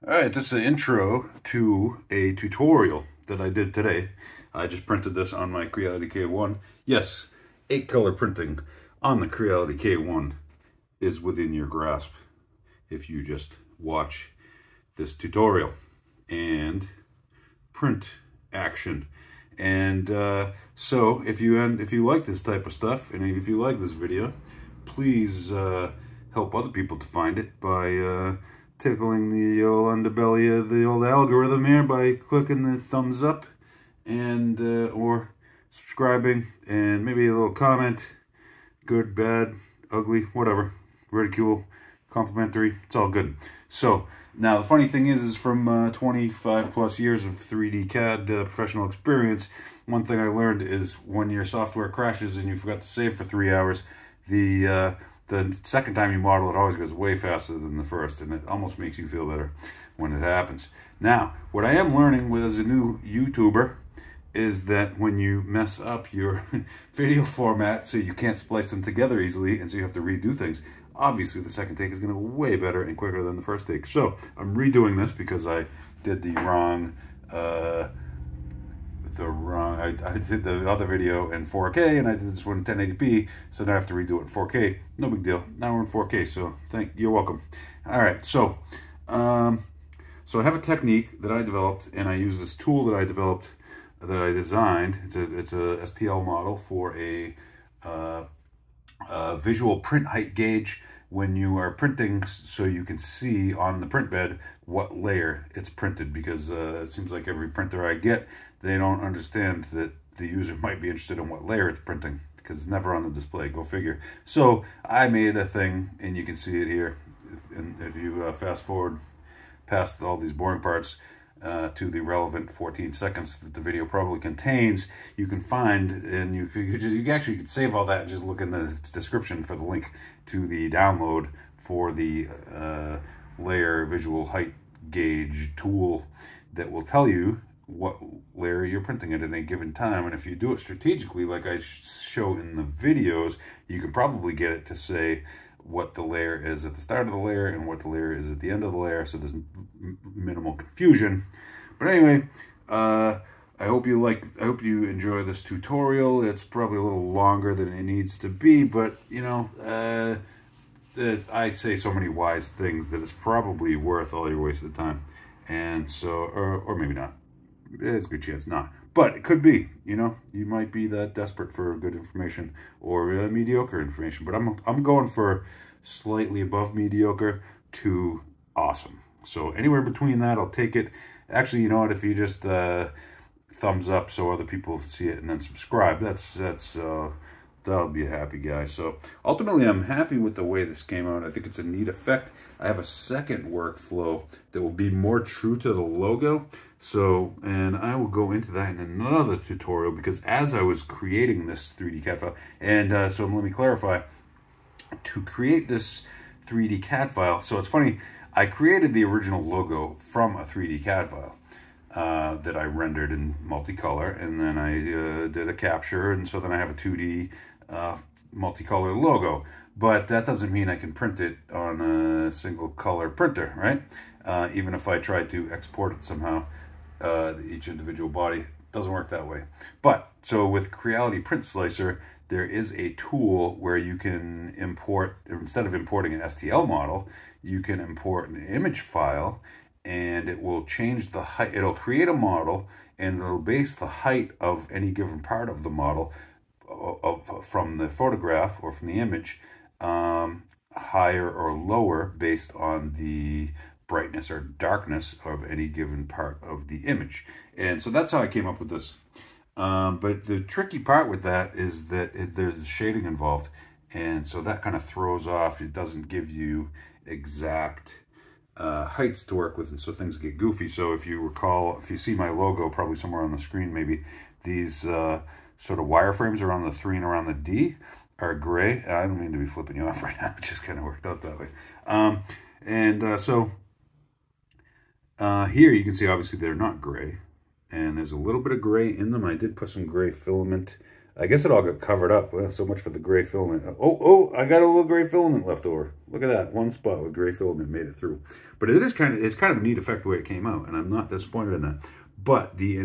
All right, this is an intro to a tutorial that I did today. I just printed this on my Creality K1. Yes, 8-color printing on the Creality K1 is within your grasp if you just watch this tutorial and print action. And so if you like this type of stuff and if you like this video, please help other people to find it by tickling the old underbelly of the old algorithm here by clicking the thumbs up and or subscribing, and maybe a little comment, good, bad, ugly, whatever, ridicule, complimentary, it's all good. So now the funny thing is from 25 plus years of 3D CAD professional experience, one thing I learned is when your software crashes and you forgot to save for 3 hours, the second time you model it always goes way faster than the first, and it almost makes you feel better when it happens. Now, what I am learning with as a new YouTuber is that when you mess up your video format so you can't splice them together easily and so you have to redo things, obviously the second take is going to go way better and quicker than the first take. So I'm redoing this because I did the wrong I did the other video in 4K and I did this one in 1080p, so now I have to redo it in 4K. No big deal. Now we're in 4K, so you're welcome. All right, so so I have a technique that I developed, and I use this tool that I developed, that I designed. It's a STL model for a visual print height gauge when you are printing, so you can see on the print bed what layer it's printed, because it seems like every printer I get, they don't understand that the user might be interested in what layer it's printing because it's never on the display. Go figure. So I made a thing, and you can see it here. And if you fast forward past all these boring parts to the relevant 14 seconds that the video probably contains, you can find, and you actually could save all that and just look in the description for the link to the download for the layer visual height gauge tool that will tell you what layer you're printing at any given time. And if you do it strategically, like I show in the videos, you can probably get it to say what the layer is at the start of the layer and what the layer is at the end of the layer, so there's minimal confusion. But anyway, I hope you enjoy this tutorial. It's probably a little longer than it needs to be, but you know, I say so many wise things that it's probably worth all your wasted time. And so, or maybe not. There's a good chance not, but it could be. You know, you might be that desperate for good information or mediocre information. But I'm going for slightly above mediocre to awesome. So anywhere between that, I'll take it. Actually, you know what? If you just thumbs up so other people see it and then subscribe, that'll be a happy guy. So ultimately, I'm happy with the way this came out. I think it's a neat effect. I have a second workflow that will be more true to the logo. So, and I will go into that in another tutorial, because as I was creating this 3D CAD file, and so let me clarify, to create this 3D CAD file, so it's funny, I created the original logo from a 3D CAD file that I rendered in multicolor, and then I did a capture, and so then I have a 2D multicolor logo. But that doesn't mean I can print it on a single color printer, right? Even if I try to export it somehow, each individual body doesn't work that way. But so with Creality Print Slicer, there is a tool where you can import, instead of importing an STL model, you can import an image file, and it will change the height. It'll create a model, and it'll base the height of any given part of the model from the photograph or from the image, higher or lower based on the brightness or darkness of any given part of the image. And so that's how I came up with this. But the tricky part with that is that there's shading involved, and so that kind of throws off. It doesn't give you exact heights to work with, and so things get goofy. So if you recall, if you see my logo probably somewhere on the screen, maybe these sort of wireframes around the 3 and around the D are gray. I don't mean to be flipping you off right now, it just kind of worked out that way. So here you can see obviously they're not gray, and there's a little bit of gray in them. I did put some gray filament I guess it all got covered up. Well, so much for the gray filament. Oh, I got a little gray filament left over. Look at that. One spot with gray filament made it through. But it's kind of a neat effect the way it came out, and I'm not disappointed in that. But the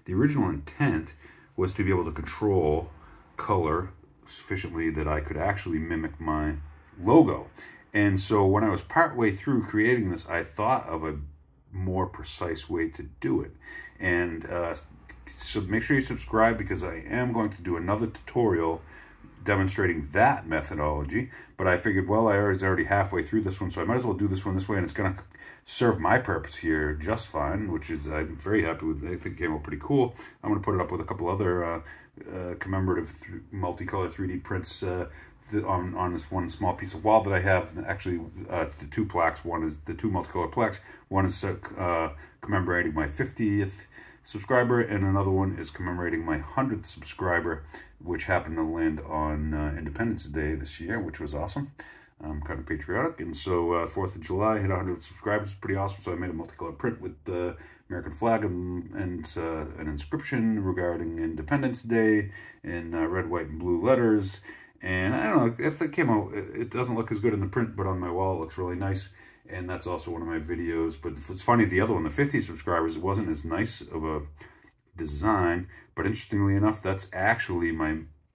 original intent was to be able to control color sufficiently that I could actually mimic my logo. And so when I was partway through creating this, I thought of a more precise way to do it. And so make sure you subscribe, because I am going to do another tutorial demonstrating that methodology. But I figured, well, I was already halfway through this one, so I might as well do this one this way, and it's going to serve my purpose here just fine, which is I'm very happy with. I think it came out pretty cool. I'm going to put it up with a couple other commemorative multicolor 3D prints on this one small piece of wall that I have. Actually, the two plaques. One is the two multicolor plaques. One is commemorating my 50th subscriber, and another one is commemorating my 100th subscriber, which happened to land on Independence Day this year, which was awesome. I'm kind of patriotic, and so 4th of July, hit 100 subscribers, pretty awesome. So I made a multicolor print with the American flag and an inscription regarding Independence Day in red, white, and blue letters. And I don't know if it came out, it doesn't look as good in the print, but on my wall it looks really nice. And that's also one of my videos. But it's funny, the other one, the 50 subscribers, it wasn't as nice of a design. But interestingly enough, that's actually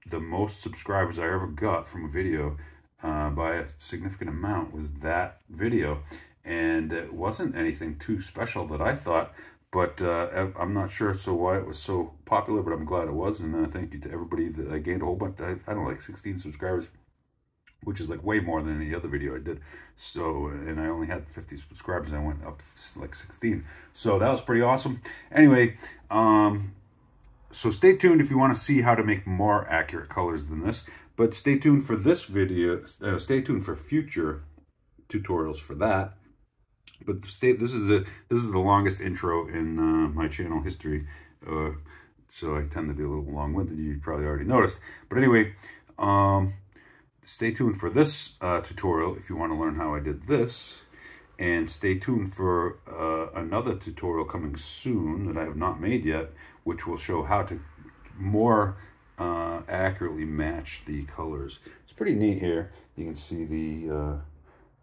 the most subscribers I ever got from a video by a significant amount was that video. And it wasn't anything too special that I thought. But I'm not sure why it was so popular, but I'm glad it was. And thank you to everybody that I gained a whole bunch. I don't know, like 16 subscribers, which is like way more than any other video I did. So, and I only had 50 subscribers. I went up like 16. So that was pretty awesome. Anyway, so stay tuned if you want to see how to make more accurate colors than this. But stay tuned for this video. Stay tuned for future tutorials for that. But this is the longest intro in my channel history, so I tend to be a little long-winded. You probably already noticed. But anyway, stay tuned for this tutorial if you want to learn how I did this, and stay tuned for another tutorial coming soon that I have not made yet, which will show how to more accurately match the colors. It's pretty neat here. You can see the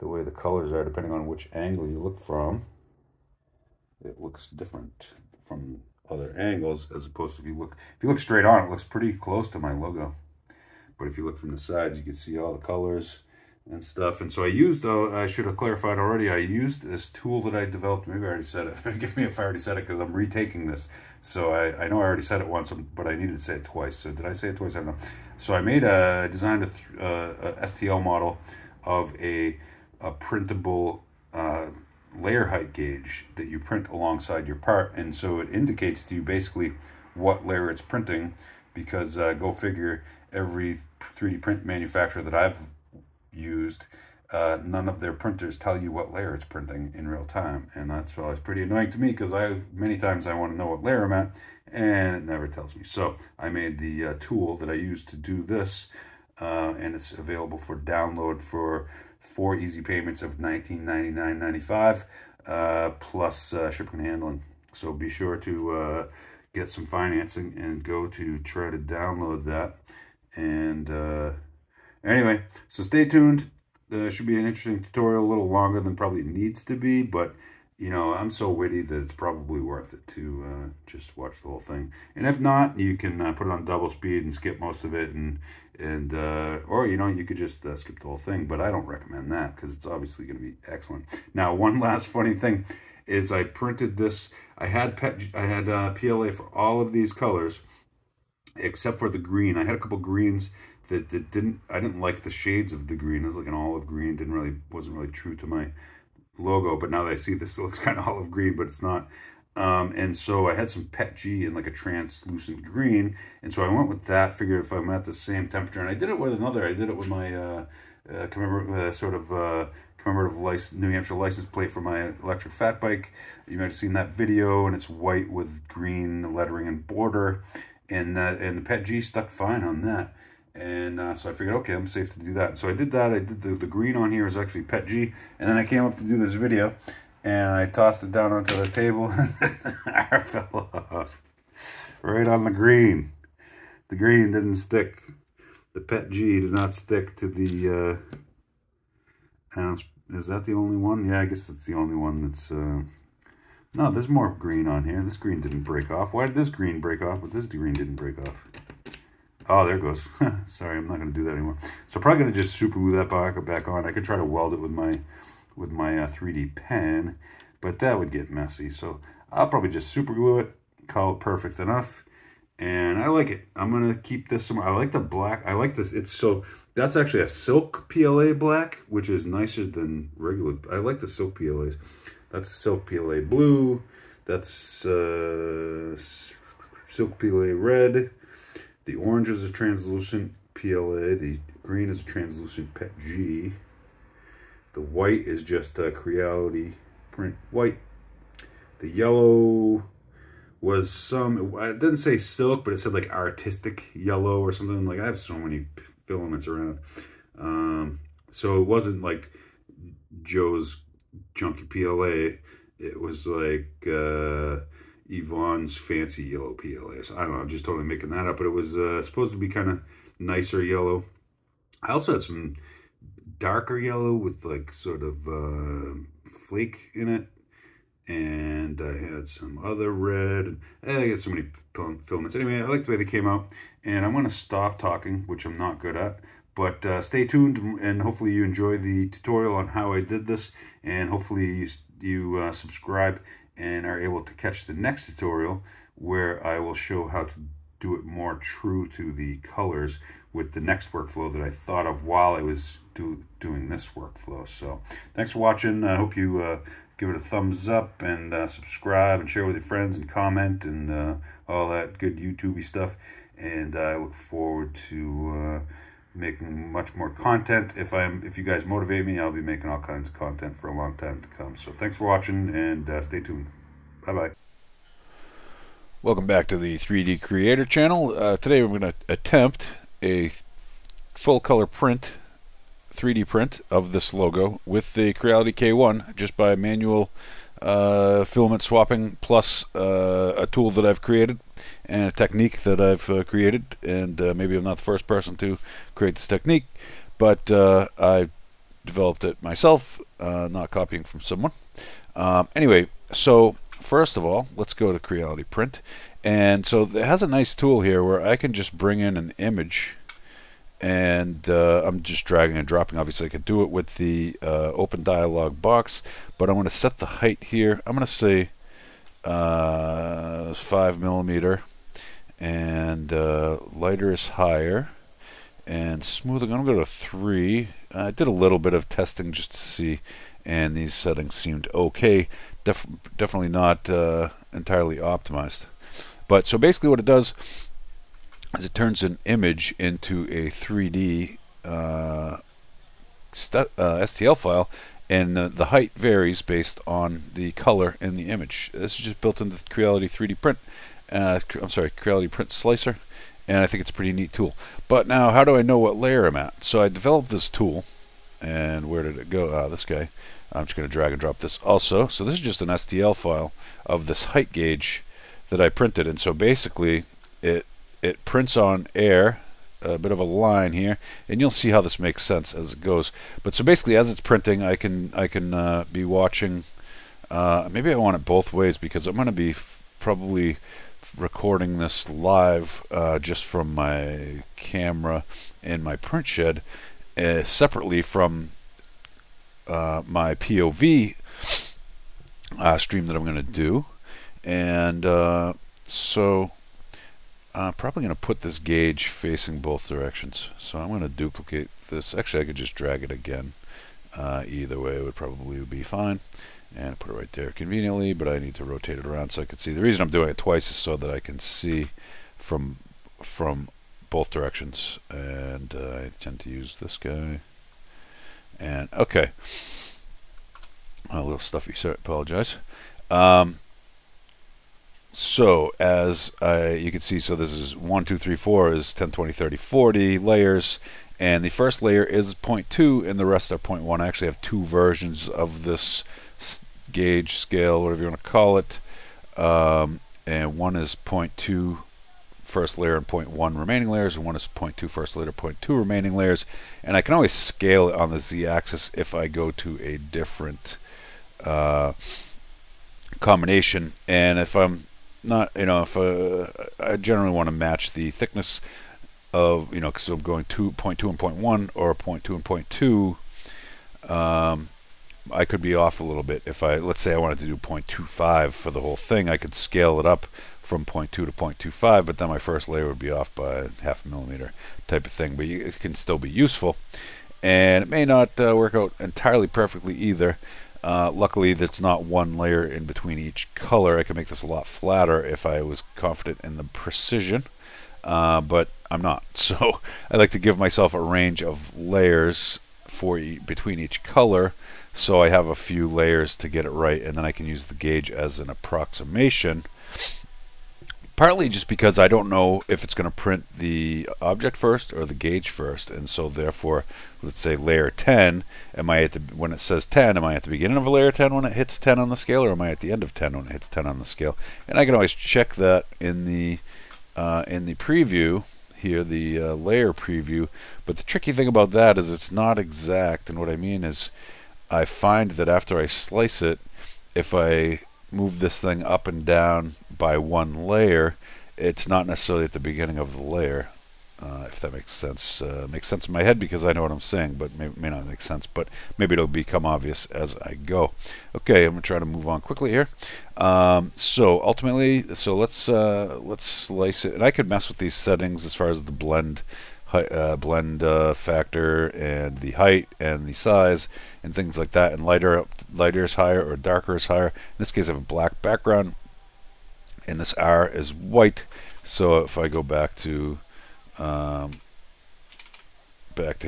way the colors are depending on which angle you look from. It looks different from other angles, as opposed to if you look straight on, it looks pretty close to my logo. But if you look from the sides, you can see all the colors and stuff. And so I should have clarified already, I used this tool that I developed. Maybe I already said it. Forgive me if I already said it, because I'm retaking this. So I know I already said it once, but I needed to say it twice. So did I say it twice? I don't know. So I designed a STL model of a printable layer height gauge that you print alongside your part, and so it indicates to you basically what layer it's printing, because go figure, every 3D print manufacturer that I've used, none of their printers tell you what layer it's printing in real time, and that's always pretty annoying to me, because many times I want to know what layer I'm at, and it never tells me. So I made the tool that I used to do this, and it's available for download for 4 easy payments of $19.99.95 plus shipping and handling. So be sure to get some financing and go to try to download that. And anyway, so stay tuned. There should be an interesting tutorial, a little longer than probably needs to be, but you know, I'm so witty that it's probably worth it to just watch the whole thing. And if not, you can put it on double speed and skip most of it, or you know, you could just skip the whole thing. But I don't recommend that, because it's obviously going to be excellent. Now, one last funny thing is I printed this. I had PLA for all of these colors except for the green. I had a couple greens that I didn't like the shades of the green. It was like an olive green. Wasn't really true to my logo, but now that I see this, it looks kind of olive green, but it's not. And so I had some PET G in like a translucent green, and so I went with that. Figured if I'm at the same temperature, and I did it with another. I did it with my commemorative New Hampshire license plate for my electric fat bike. You might have seen that video, and it's white with green lettering and border, and the PET G stuck fine on that. And so I figured, okay, I'm safe to do that. So I did that. I did the green on here is actually PET G. And then I came up to do this video, and I tossed it down onto the table, and I fell off right on the green. The green didn't stick. The Pet G did not stick to the, is that the only one? Yeah, I guess that's the only one that's, no, there's more green on here. This green didn't break off. Why did this green break off, but this green didn't break off? Oh, there it goes. Sorry, I'm not going to do that anymore. So I'm probably going to just super glue that back on. I could try to weld it with my 3D pen, but that would get messy. So I'll probably just super glue it, call it perfect enough. And I like it. I'm going to keep this somewhere. I like the black. I like this. That's actually a silk PLA black, which is nicer than regular. I like the silk PLAs. That's silk PLA blue. That's silk PLA red. The orange is a translucent PLA. The green is a translucent Pet G. The white is just a Creality print white. The yellow was it didn't say silk, but it said like artistic yellow or something. Like, I have so many filaments around. So it wasn't like Joe's junky PLA. It was like Yvonne's fancy yellow PLA. So I don't know, I'm just totally making that up, but it was supposed to be kind of nicer yellow. I also had some darker yellow with like sort of flake in it, and I had some other red. I got so many filaments. Anyway, I like the way they came out, and I'm going to stop talking, which I'm not good at, but stay tuned, and hopefully you enjoy the tutorial on how I did this, and hopefully you subscribe and are able to catch the next tutorial where I will show how to do it more true to the colors with the next workflow that I thought of while I was doing this workflow. So thanks for watching. I hope you give it a thumbs up and subscribe and share with your friends and comment and all that good YouTubey stuff. And I look forward to making much more content. If you guys motivate me, I'll be making all kinds of content for a long time to come. So thanks for watching, and stay tuned. Bye-bye. Welcome back to the 3D Creator channel. Today we're going to attempt a full color print, 3D print of this logo with the Creality K1 just by manual filament swapping, plus a tool that I've created and a technique that I've created. And maybe I'm not the first person to create this technique, but I developed it myself, not copying from someone. Anyway, so first of all, let's go to Creality Print. And so it has a nice tool here where I can just bring in an image, and I'm just dragging and dropping. Obviously I could do it with the open dialog box, but I'm going to set the height here. I'm going to say 5mm, and lighter is higher, and smoothing I'm going to go to 3. I did a little bit of testing just to see, and these settings seemed okay. Definitely not entirely optimized. But so basically what it does is it turns an image into a 3D STL file, and the height varies based on the color in the image. This is just built into the Creality 3D print. I'm sorry, Creality Print Slicer, and I think it's a pretty neat tool. But now, how do I know what layer I'm at? So I developed this tool, and where did it go? This guy. I'm just going to drag and drop this also. So this is just an STL file of this height gauge that I printed, and so basically it prints on air, a bit of a line here, and you'll see how this makes sense as it goes. But so basically, as it's printing, I can be watching. Maybe I want it both ways, because I'm going to be probably recording this live just from my camera in my print shed, separately from my POV stream that I'm going to do. And so I'm probably going to put this gauge facing both directions. So I'm going to duplicate this. Actually, I could just drag it again. Either way, it would probably be fine. And put it right there conveniently, but I need to rotate it around so I can see. The reason I'm doing it twice is so that I can see from both directions. And I tend to use this guy. And okay, a little stuffy, so I apologize. So as you can see, so this is 1, 2, 3, 4 is 10, 20, 30, 40 layers, and the first layer is 0.2 and the rest are 0.1. I actually have 2 versions of this gauge scale, whatever you want to call it, and one is 0.2 first layer and 0.1 remaining layers, and one is 0.2 first layer, 0.2 remaining layers. And I can always scale it on the z-axis if I go to a different combination. And if I'm not, if I generally want to match the thickness of, because I'm going 2.2 and 0.1 or 0.2 and 0.2, I could be off a little bit. If let's say I wanted to do 0.25 for the whole thing, I could scale it up from 0.2 to 0.25, but then my first layer would be off by half a millimeter type of thing. But it can still be useful, and it may not work out entirely perfectly either. Luckily, that's not one layer in between each color. I could make this a lot flatter if I was confident in the precision, but I'm not. So I like to give myself a range of layers between each color, so I have a few layers to get it right, and then I can use the gauge as an approximation. Partly just because I don't know if it's going to print the object first or the gauge first, and so therefore, let's say layer 10, when it says 10, am I at the beginning of a layer 10 when it hits 10 on the scale, or am I at the end of 10 when it hits 10 on the scale? And I can always check that in the preview here, the layer preview. But the tricky thing about that is it's not exact, and what I mean is I find that after I slice it, if I move this thing up and down by one layer, it's not necessarily at the beginning of the layer, if that makes sense. Makes sense in my head because I know what I'm saying, but may not make sense, but maybe it'll become obvious as I go. Okay, I'm gonna try to move on quickly here. So ultimately, let's slice it, and I could mess with these settings as far as the blend factor and the height and the size and things like that, and lighter is higher or darker is higher. In this case I have a black background and this R is white, so if I go back to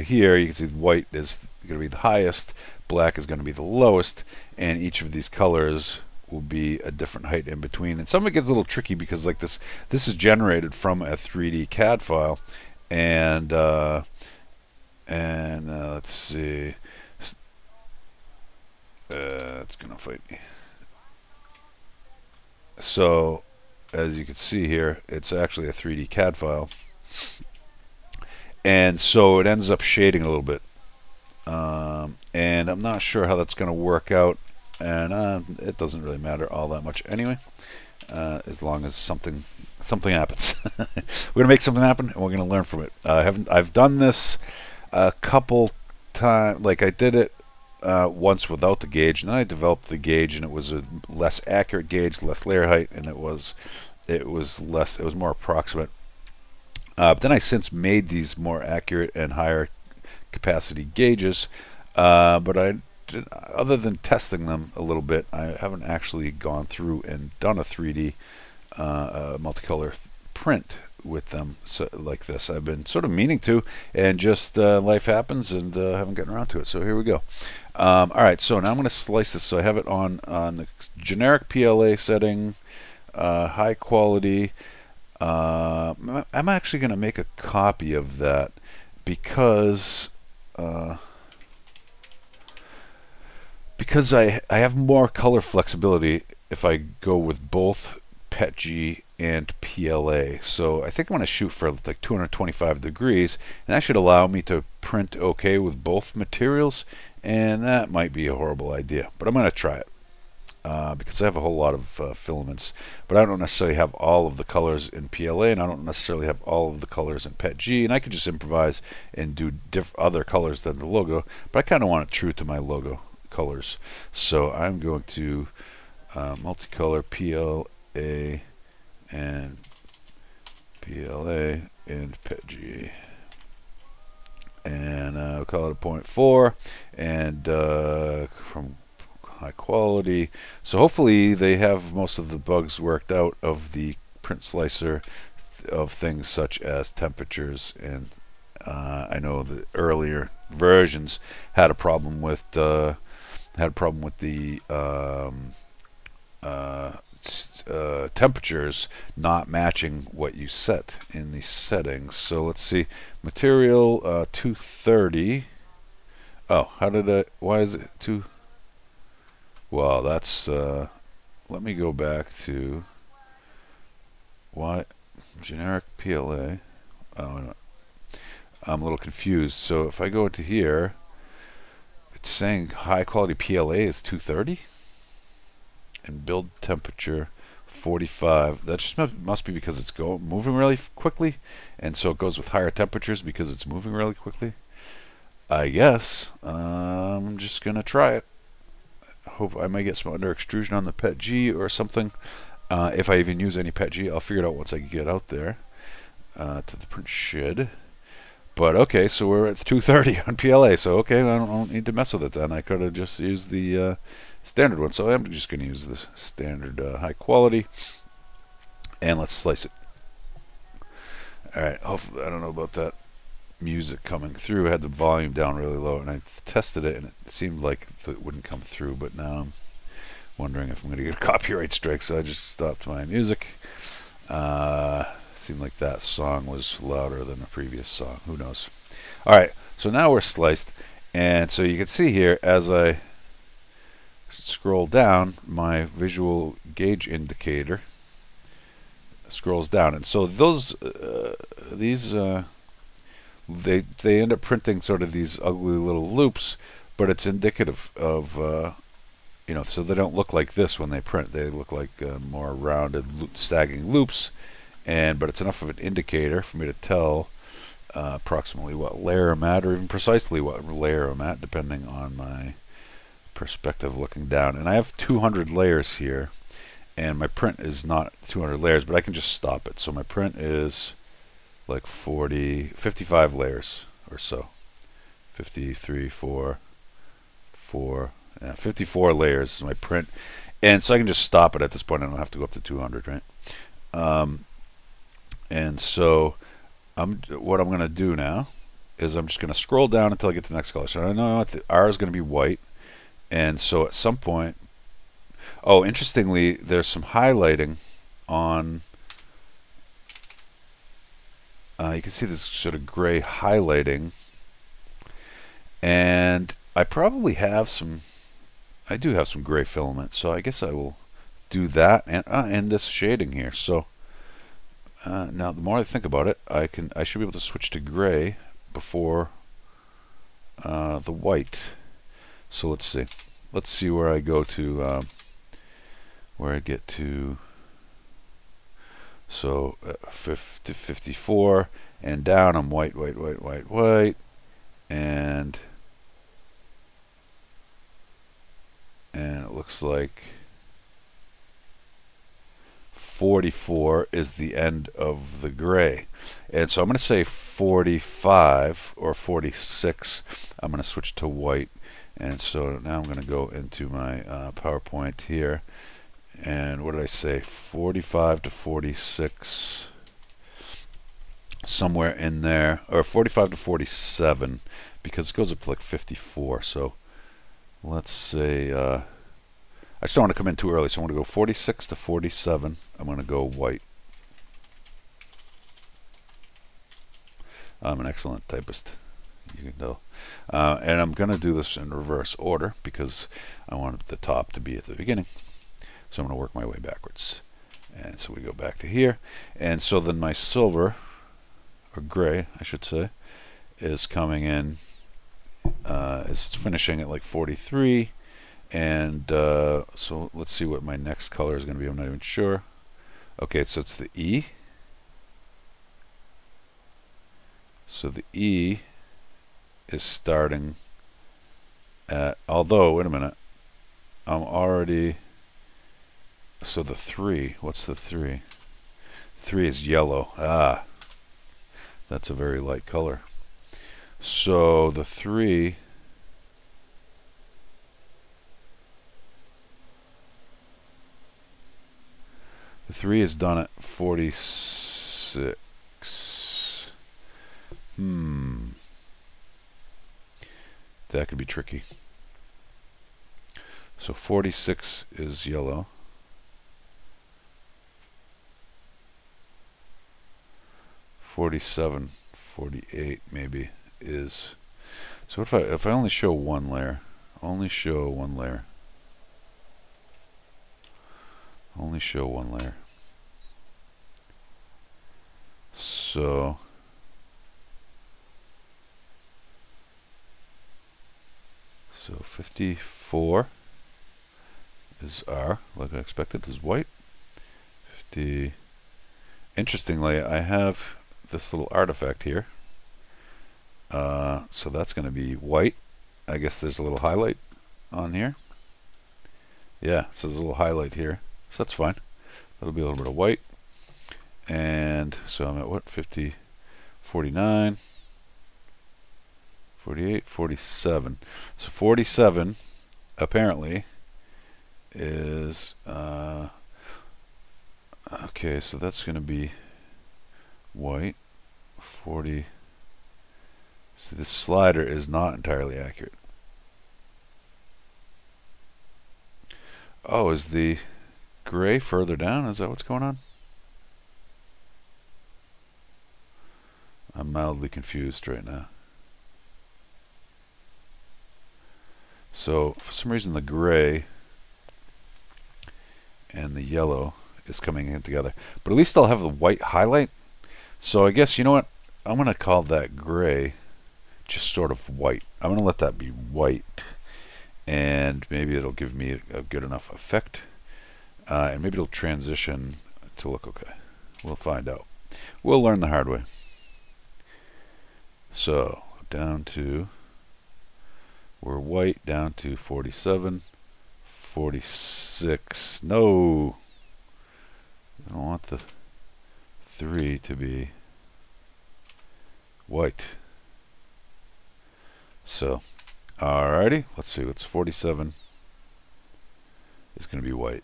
here, you can see white is going to be the highest, black is going to be the lowest, and each of these colors will be a different height in between. And some of it gets a little tricky because like this is generated from a 3D CAD file, and let's see, it's gonna fight me. So as you can see here, it's actually a 3D CAD file, and so it ends up shading a little bit, and I'm not sure how that's gonna work out, and it doesn't really matter all that much anyway, as long as something happens. We're gonna make something happen, and we're gonna learn from it. I've done this a couple times. Like I did it once without the gauge, and then I developed the gauge, and it was a less accurate gauge, less layer height, and it was more approximate. But then I since made these more accurate and higher capacity gauges, but other than testing them a little bit, I haven't actually gone through and done a 3D multicolor print with them like this. I've been sort of meaning to, and just life happens, and haven't gotten around to it. So here we go. All right, so now I'm going to slice this. So I have it on the generic PLA setting, high quality. I'm actually going to make a copy of that because I have more color flexibility if I go with both PETG and PLA. So I think I'm going to shoot for like 225 degrees, and that should allow me to print okay with both materials, and that might be a horrible idea, but I'm going to try it because I have a whole lot of filaments, but I don't necessarily have all of the colors in PLA, and I don't necessarily have all of the colors in PETG, and I could just improvise and do other colors than the logo, but I kind of want it true to my logo colors. So I'm going to multicolor PLA and PETG, and I'll call it a 0.4, and from high quality. So hopefully they have most of the bugs worked out of the print slicer of things such as temperatures, and I know the earlier versions had a problem with the temperatures not matching what you set in the settings. So let's see, material 230. Oh, why is it 2? Well, that's let me go back to why generic PLA. Oh, I'm a little confused. So if I go into here, it's saying high quality PLA is 230 and build temperature 45. That just must be because it's moving really quickly, and so it goes with higher temperatures because it's moving really quickly. I guess I'm just gonna try it. Hope I might get some under extrusion on the PETG or something. If I even use any PETG, I'll figure it out once I get out there to the print shed. But okay, so we're at 230 on PLA, so okay, I don't need to mess with it then. I could have just used the standard one, so I'm just going to use the standard high quality, and let's slice it. Alright, hopefully, I don't know about that music coming through. I had the volume down really low, and I tested it, and it seemed like it wouldn't come through, but now I'm wondering if I'm going to get a copyright strike, so I just stopped my music. Seemed like that song was louder than the previous song. Who knows? Alright, so now we're sliced, and so you can see here as I scroll down, my visual gauge indicator scrolls down, and so those they end up printing sort of these ugly little loops, but it's indicative of you know, so they don't look like this when they print. They look like more rounded, sagging loops. But it's enough of an indicator for me to tell approximately what layer I'm at, or even precisely what layer I'm at, depending on my perspective looking down. And I have 200 layers here, and my print is not 200 layers, but I can just stop it. So my print is like 55 layers or so. 53, 4, 4, 54 layers is my print. And so I can just stop it at this point. I don't have to go up to 200, right? And so what I'm going to do now is I'm just going to scroll down until I get to the next color. So I know the R is going to be white. And so at some point, oh, interestingly, there's some highlighting on, you can see this sort of gray highlighting. And I probably have I do have some gray filament. So I guess I will do that and this shading here. So now, the more I think about it, I should be able to switch to gray before the white. So let's see. Let's see where I go to, where I get to. So 54 and down, I'm white, white, white, white, white, and it looks like 44 is the end of the gray. And so I'm going to say 45 or 46. I'm going to switch to white. And so now I'm going to go into my PowerPoint here. And what did I say? 45 to 46. Somewhere in there. Or 45 to 47. Because it goes up to like 54. So let's say... I just don't want to come in too early, so I'm going to go 46 to 47. I'm going to go white. I'm an excellent typist, you can tell. And I'm going to do this in reverse order because I want the top to be at the beginning. So I'm going to work my way backwards. And so we go back to here. And so then my silver, or gray, I should say, is coming in, is finishing at like 43. And so let's see what my next color is going to be. I'm not even sure. Okay, so it's the E. So the E is starting at, although, wait a minute, I'm already, so the 3, what's the 3? 3 is yellow. Ah, that's a very light color. So the 3, the 3 is done at 46. That could be tricky. So 46 is yellow. 47, 48 maybe is. So if I only show one layer, only show one layer. Only show one layer. So so 54 is R, like I expected, is white. 50. Interestingly, I have this little artifact here. So that's going to be white. I guess there's a little highlight on here. Yeah, so there's a little highlight here. So that's fine. That'll be a little bit of white. And so I'm at what? 50, 49, 48, 47. So 47 apparently is okay, so that's going to be white. 40. See, this slider is not entirely accurate. Oh, is the gray further down? Is that what's going on? I'm mildly confused right now. So for some reason the gray and the yellow is coming in together. But at least I'll have the white highlight. So I guess, you know what? I'm going to call that gray just sort of white. I'm going to let that be white. And maybe it'll give me a good enough effect. And maybe it'll transition to look okay. We'll find out. We'll learn the hard way. So down to, we're white, down to 47, 46. No, I don't want the 3 to be white. So, alrighty, let's see what's 47 is going to be white.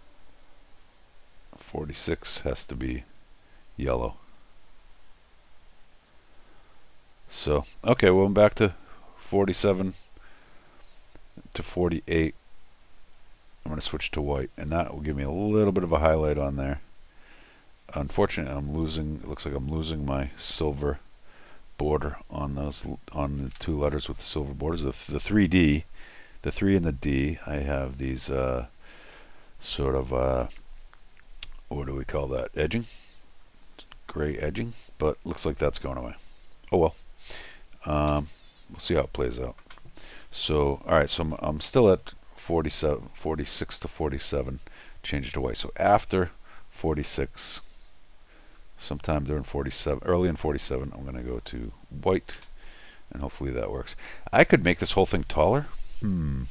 46 has to be yellow. So, okay, well, I'm back to 47 to 48. I'm going to switch to white, and that will give me a little bit of a highlight on there. Unfortunately, I'm losing, it looks like I'm losing my silver border on those, on the two letters with the silver borders. The 3D, the 3 and the D, I have these sort of, what do we call that? Edging? Gray edging, but looks like that's going away. Oh well. We'll see how it plays out. So, alright, so I'm still at 47, 46 to 47, change it to white. So after 46, sometime during 47, early in 47, I'm going to go to white, and hopefully that works. I could make this whole thing taller. I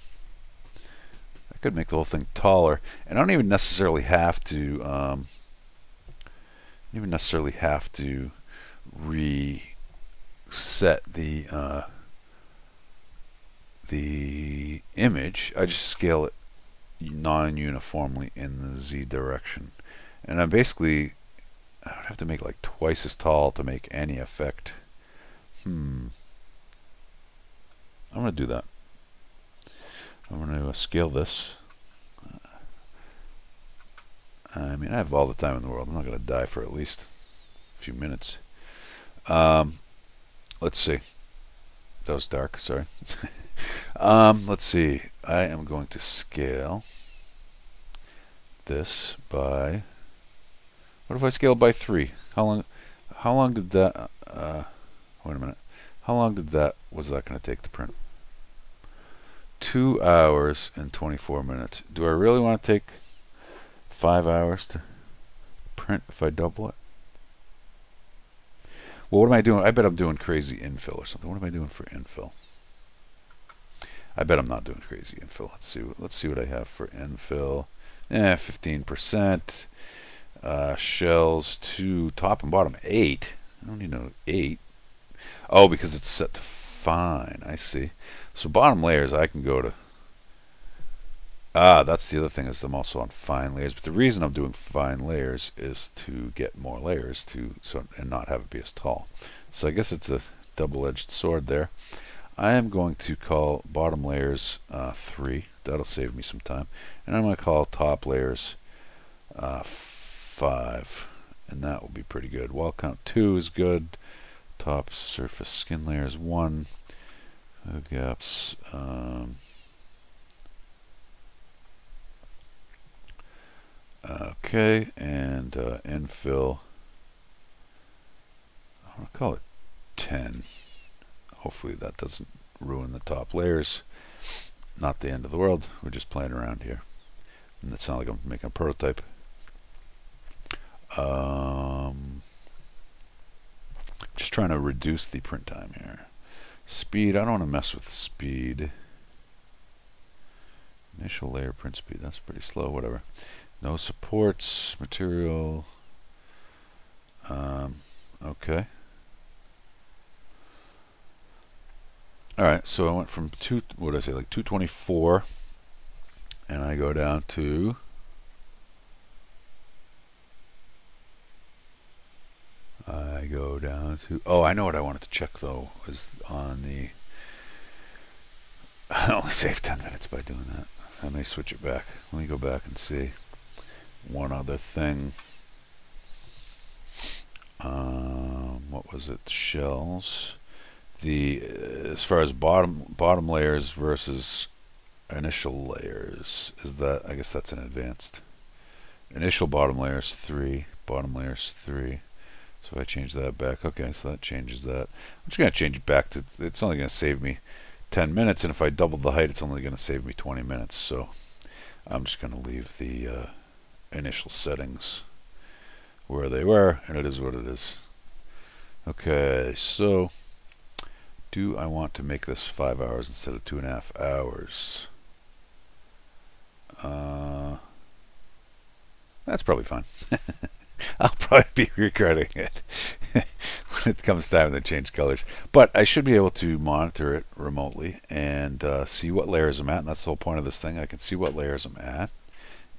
could make the whole thing taller, and I don't even necessarily have to, reset the image. I just scale it non-uniformly in the Z direction, and I would have to make like twice as tall to make any effect. I'm going to do that. I'm going to scale this. I mean, I have all the time in the world. I'm not going to die for at least a few minutes. Let's see. That was dark, sorry. Let's see. I am going to scale this by, what if I scale by 3? How long did that, wait a minute. How long was that going to take to print? 2 hours and 24 minutes. Do I really want to take 5 hours to print if I double it? Well, what am I doing? I bet I'm doing crazy infill or something. What am I doing for infill? I bet I'm not doing crazy infill. Let's see what I have for infill. 15%. Shells 2, top and bottom 8. I don't need no 8. Oh, because it's set to fine. I see. So bottom layers, I can go to. That's the other thing, is I'm also on fine layers. But the reason I'm doing fine layers is to get more layers and not have it be as tall. So I guess it's a double-edged sword there. I am going to call bottom layers 3. That'll save me some time. And I'm going to call top layers 5. And that will be pretty good. Wall count 2 is good. Top surface skin layers 1. Gaps. Okay, and infill I'll call it 10. Hopefully that doesn't ruin the top layers. Not the end of the world. We're just playing around here. And it's not like I'm making a prototype. Just trying to reduce the print time here. Speed, I don't want to mess with speed. Initial layer print speed, that's pretty slow, whatever. No supports, material. Okay. Alright, so I went from what did I say, like 224, and I go down to oh, I know what I wanted to check though, was on the I only saved 10 minutes by doing that. I may switch it back. Let me go back and see one other thing. What was it? Shells. As far as bottom layers versus initial layers, is that, I guess that's an advanced. Initial bottom layers 3, bottom layers 3. So if I change that back, okay, so that changes that. I'm just going to change it back to, it's only going to save me 10 minutes, and if I double the height, it's only going to save me 20 minutes. So I'm just going to leave the initial settings where they were, and it is what it is. Okay, so do I want to make this 5 hours instead of 2.5 hours? That's probably fine. I'll probably be regretting it when it comes time to change colors. But I should be able to monitor it remotely and see what layers I'm at. And that's the whole point of this thing. I can see what layers I'm at,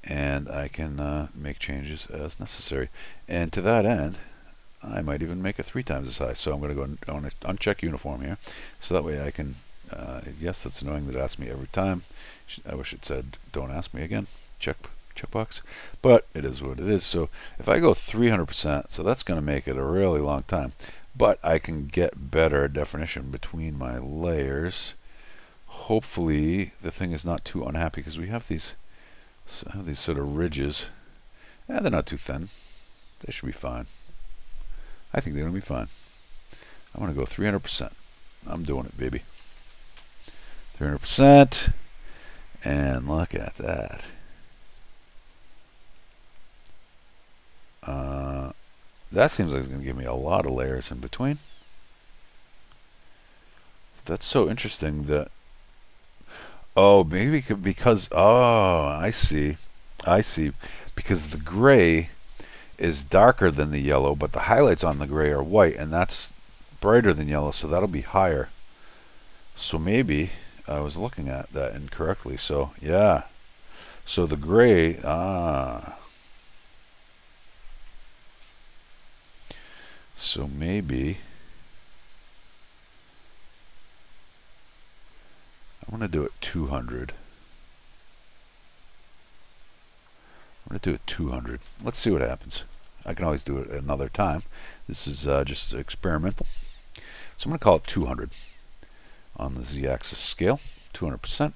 and I can make changes as necessary. And to that end, I might even make it 3 times as high. So I'm going to go, I want to uncheck uniform here. So that way I can, yes, that's annoying that it asks me every time. I wish it said, don't ask me again. Checkbox. But it is what it is. So if I go 300%, so that's going to make it a really long time. But I can get better definition between my layers. Hopefully the thing is not too unhappy, because we have these sort of ridges. They're not too thin. They should be fine. I think they're going to be fine. I'm going to go 300%. I'm doing it, baby. 300%. And look at that. That seems like it's going to give me a lot of layers in between. That's so interesting that... Oh, maybe because... Oh, I see. Because the gray is darker than the yellow, but the highlights on the gray are white, and that's brighter than yellow, so that'll be higher. So maybe I was looking at that incorrectly. So yeah, so the gray, so maybe I'm going to do it 200. I'm going to do it 200. Let's see what happens. I can always do it another time. This is just experimental. So I'm going to call it 200 on the z-axis scale, 200%.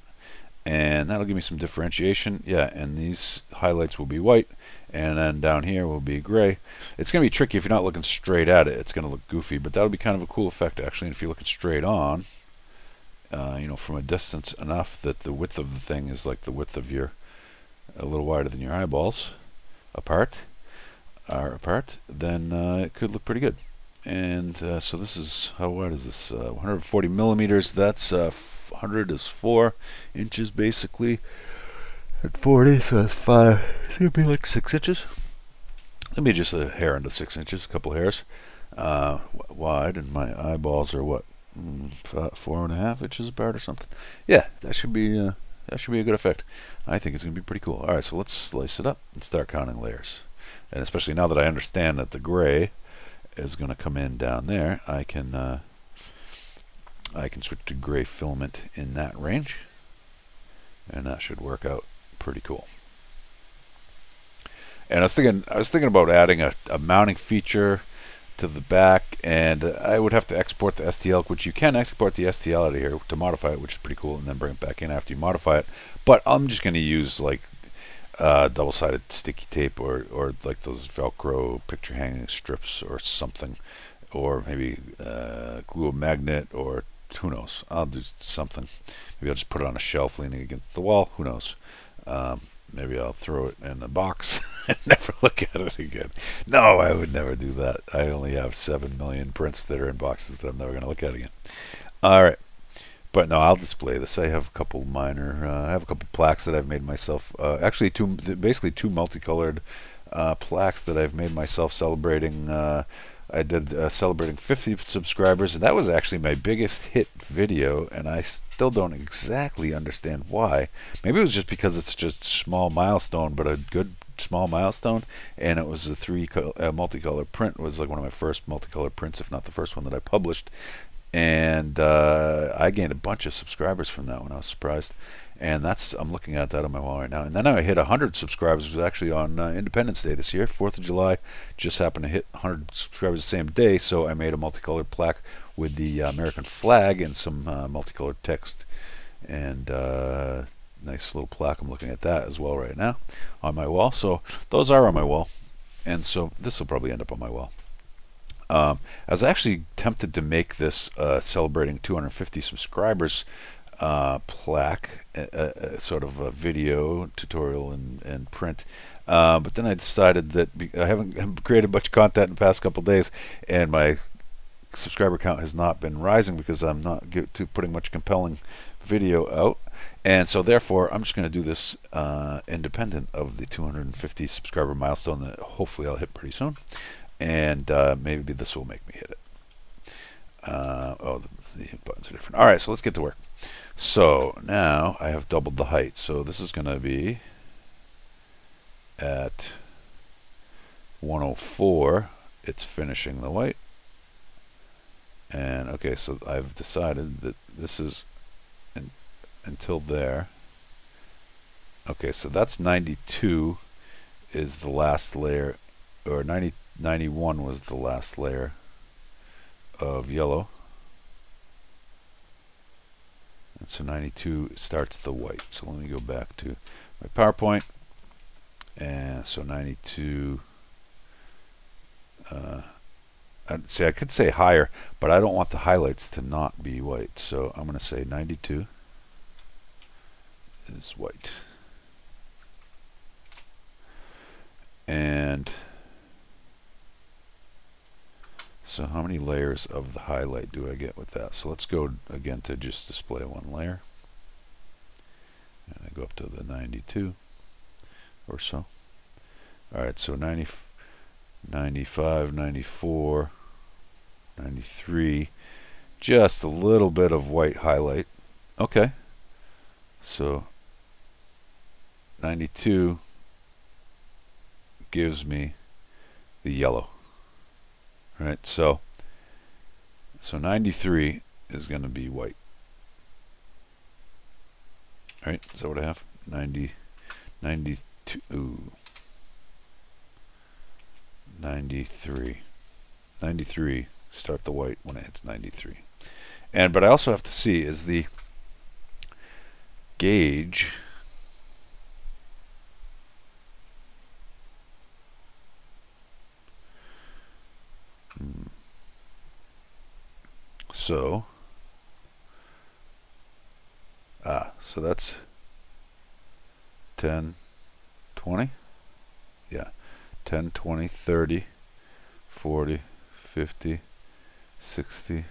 And that'll give me some differentiation. Yeah, and these highlights will be white, and then down here will be gray. It's going to be tricky if you're not looking straight at it. It's going to look goofy, but that'll be kind of a cool effect, actually. And if you're looking straight on, you know, from a distance enough that the width of the thing is like the width of your, a little wider than your eyeballs apart, then it could look pretty good. And so this is, how wide is this? 140 millimeters. That's 100 is 4 inches basically. At 40, so that's 5. It's gonna be like 6 inches. Maybe just a hair into 6 inches, a couple hairs wide, and my eyeballs are what, 4.5 inches apart or something. Yeah, that should be a good effect. I think it's gonna be pretty cool. All right, so let's slice it up and start counting layers. And especially now that I understand that the gray is going to come in down there, I can switch to gray filament in that range, and that should work out pretty cool. And I was thinking about adding a mounting feature to the back, and I would have to export the STL, which you can export the STL out of here to modify it, which is pretty cool, and then bring it back in after you modify it. But I'm just going to use like double-sided sticky tape or like those Velcro picture hanging strips or something, or maybe glue a magnet, or who knows. I'll do something. Maybe I'll just put it on a shelf leaning against the wall. Who knows? Maybe I'll throw it in a box and never look at it again. No, I would never do that. I only have 7 million prints that are in boxes that I'm never going to look at again. All right. But no, I'll display this. I have a couple minor, I have a couple plaques that I've made myself. Actually, basically two multicolored plaques that I've made myself celebrating. I did celebrating 50 subscribers, and that was actually my biggest hit video, and I still don't exactly understand why. Maybe it was just because it's just a small milestone, but a good small milestone, and it was a multicolor print. It was like one of my first multicolor prints, if not the first one that I published. And I gained a bunch of subscribers from that one. I was surprised. And I'm looking at that on my wall right now. And then I hit 100 subscribers. It was actually on Independence Day this year, 4th of July. Just happened to hit 100 subscribers the same day, so I made a multicolored plaque with the American flag and some multicolored text. And nice little plaque. I'm looking at that as well right now on my wall. So those are on my wall. And so this will probably end up on my wall. I was actually tempted to make this celebrating 250 subscribers plaque, sort of a video tutorial and print. But then I decided that I haven't created much content in the past couple days, and my subscriber count has not been rising because I'm not putting much compelling video out. And so therefore, I'm just going to do this independent of the 250 subscriber milestone that hopefully I'll hit pretty soon. And maybe this will make me hit it. Oh, the buttons are different. All right, so let's get to work. So now I have doubled the height. So this is going to be at 104. It's finishing the white. And okay, so I've decided that this is until there. Okay, so that's 92 is the last layer, or 91 was the last layer of yellow. And so 92 starts the white. So let me go back to my PowerPoint. And so 92, I could say higher, but I don't want the highlights to not be white. So I'm going to say 92 is white. And so how many layers of the highlight do I get with that? So let's go again to just display one layer. And I go up to the 92 or so. Alright, so 90, 95, 94, 93. Just a little bit of white highlight. Okay. So 92 gives me the yellow. Right, so 93 is going to be white. All right, is that what I have? 90, 92, 93. 93, start the white when it hits 93. But I also have to see, is the gauge so that's 10, 20, yeah, 10, 20, 30, 40, 50, 60,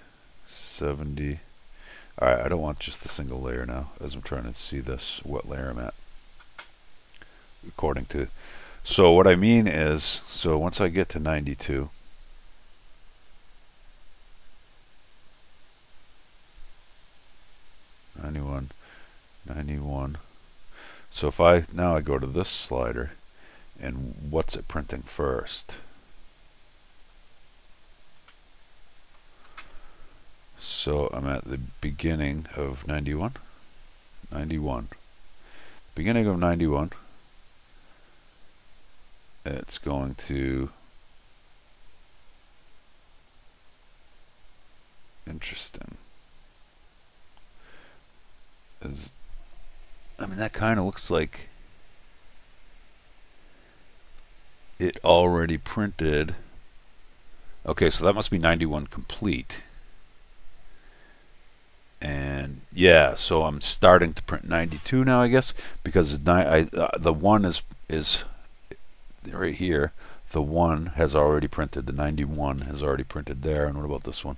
70. All right, I don't want just the single layer now, as I'm trying to see this, what layer I'm at, according to. So what I mean is, so once I get to 92, so if I go to this slider, and what's it printing first? So I'm at the beginning of 91. Beginning of 91. It's going to, interesting. I mean, that kind of looks like it already printed Okay, so that must be 91 complete. And yeah, so I'm starting to print 92 now, I guess, because the 1 is right here. The 1 has already printed. The 91 has already printed there. And what about this one?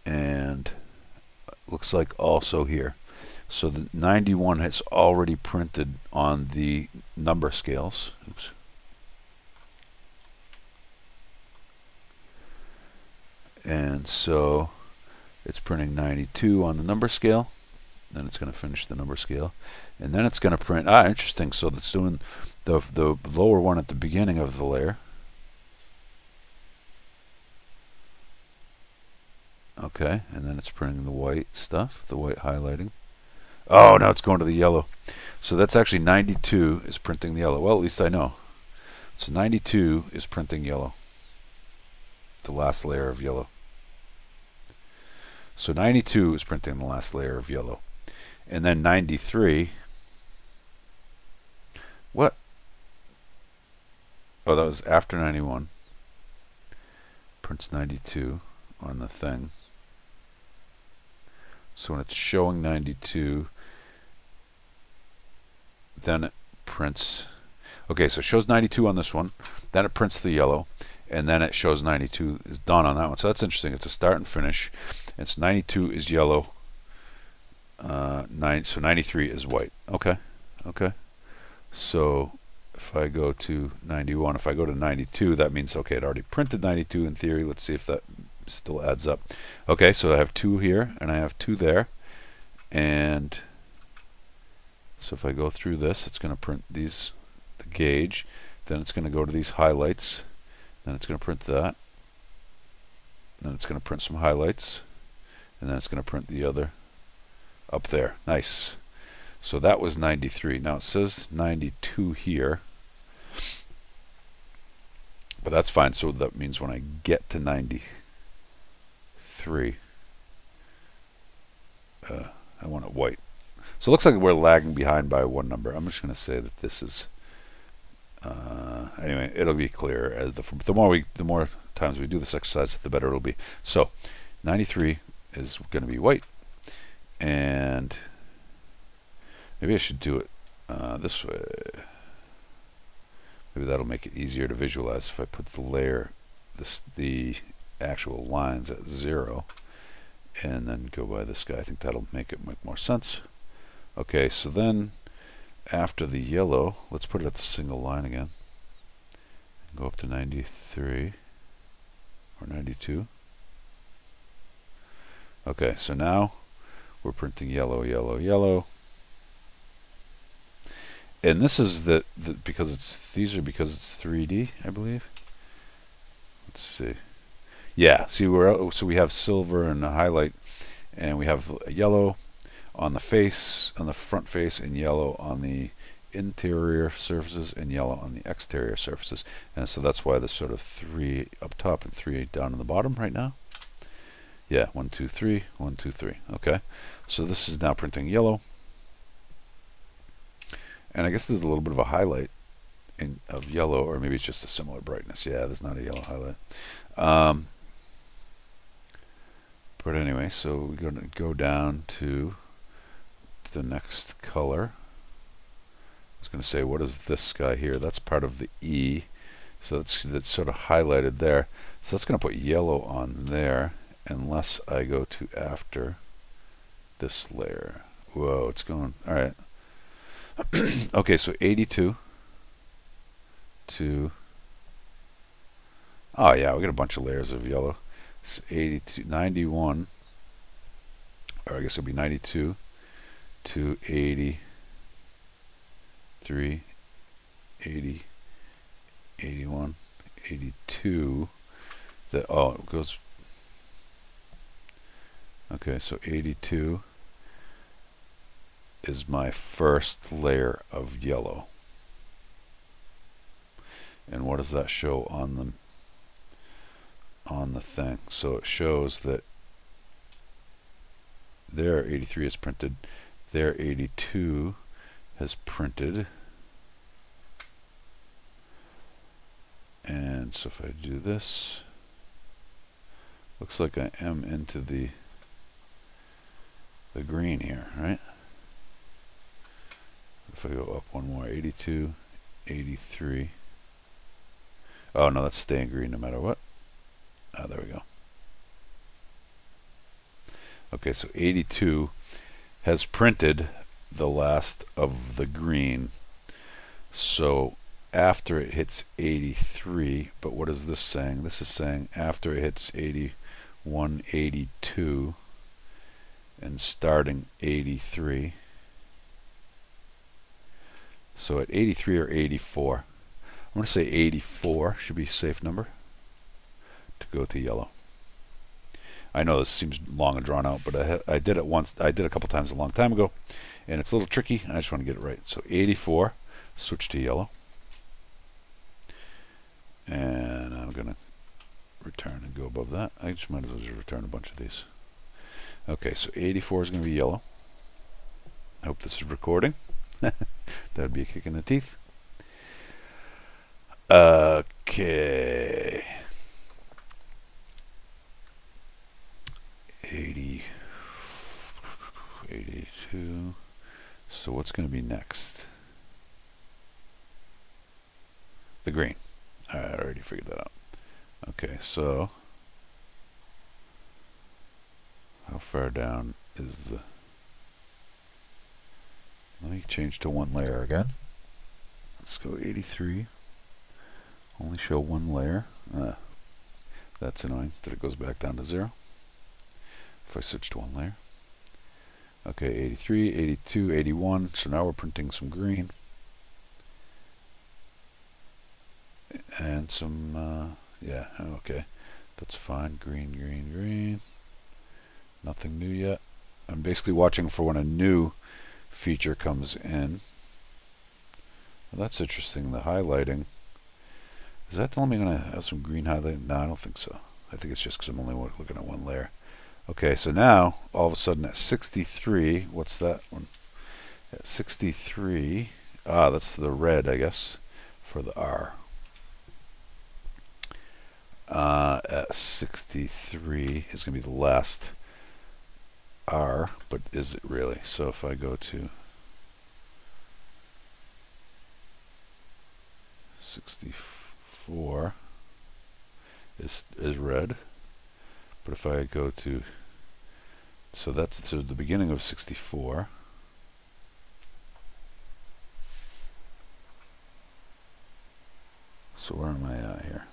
And looks like also here. So the 91 has already printed on the number scales. Oops. And so it's printing 92 on the number scale. Then it's going to finish the number scale. And then it's going to print, interesting. So it's doing the lower one at the beginning of the layer. Okay, and then it's printing the white stuff, the white highlighting. Oh, now it's going to the yellow. So that's actually 92 is printing the yellow. Well, at least I know. So 92 is printing yellow. The last layer of yellow. So 92 is printing the last layer of yellow. And then 93. What? Oh, that was after 91. Prints 92 on the thing. So when it's showing 92, then it prints. Okay, so it shows 92 on this one. Then it prints the yellow. And then it shows 92 is done on that one. So that's interesting. It's a start and finish. It's 92 is yellow. So 93 is white. Okay. Okay. So if I go to 91, if I go to 92, that means, okay, it already printed 92 in theory. Let's see if that still adds up. Okay, so I have 2 here and I have 2 there. And so if I go through this, it's going to print these, the gauge. Then it's going to go to these highlights. Then it's going to print that. Then it's going to print some highlights. And then it's going to print the other up there. Nice. So that was 93. Now it says 92 here. But that's fine. So that means when I get to 93, I want it white. So it looks like we're lagging behind by 1 number. I'm just going to say that this is... anyway, it'll be clear as the more times we do this exercise, the better it'll be. So 93 is going to be white, and maybe I should do it this way. Maybe that'll make it easier to visualize if I put the layer, the actual lines at 0, and then go by this guy. I think that'll make it make more sense. Okay, so then after the yellow, let's put it at the single line again. Go up to 93 or 92. Okay, so now we're printing yellow, yellow, yellow. And this is because it's 3D, I believe. Let's see. Yeah, see so we have silver and a highlight, and we have yellow on the face, on the front face, and yellow on the interior surfaces, and yellow on the exterior surfaces. And so that's why there's sort of 3 up top and 3 down in the bottom right now. Yeah, 1, 2, 3, 1, 2, 3. Okay, so this is now printing yellow. And I guess there's a little bit of a highlight of yellow, or maybe it's just a similar brightness. Yeah, there's not a yellow highlight. But anyway, so we're going to go down to the next color. I was going to say, what is this guy here? That's part of the E. So that's sort of highlighted there. So that's going to put yellow on there, unless I go to after this layer. Whoa, it's going. All right. Okay, so 82 to, oh yeah, we got a bunch of layers of yellow. So 82, 91, or I guess it'll be 92 to 83, 80, 81, 82. Oh, it goes. Okay, so 82 is my first layer of yellow. And what does that show on the thing? So it shows that there 83 is printed, there 82 has printed, And so if I do this, looks like I am into the green here, right? If I go up one more, 82, 83. Oh no, that's staying green no matter what. Ah, there we go. Okay, so 82 has printed the last of the green. So after it hits 83, but what is this saying? This is saying after it hits 81, 82, and starting 83. So at 83 or 84, I'm going to say 84 should be a safe number to go to yellow. I know this seems long and drawn out, but I did it once. I did it a couple times a long time ago, and it's a little tricky, and I just want to get it right. So 84, switch to yellow, and I'm going to return and go above that. I just might as well just return a bunch of these. Okay, so 84 is going to be yellow. I hope this is recording. That'd be a kick in the teeth. Okay. 80, 82. So what's going to be next? The green. Alright, I already figured that out. Okay, so how far down is the... Let me change to one layer again. Let's go 83. Only show one layer. That's annoying that it goes back down to 0. If I switch to one layer. Okay, 83, 82, 81. So now we're printing some green. And some, yeah, okay. That's fine. Green, green, green. Nothing new yet. I'm basically watching for when a new feature comes in. Well, that's interesting. The highlighting. Is that telling me I'm going to have some green highlight? No, I don't think so. I think it's just because I'm only looking at one layer. Okay, so now, all of a sudden at 63, what's that one? At 63, that's the red, I guess, for the R. At 63 is going to be the last R, but is it really? So if I go to 64 is red, but if I go to, so that's to the beginning of 64. So where am I at here?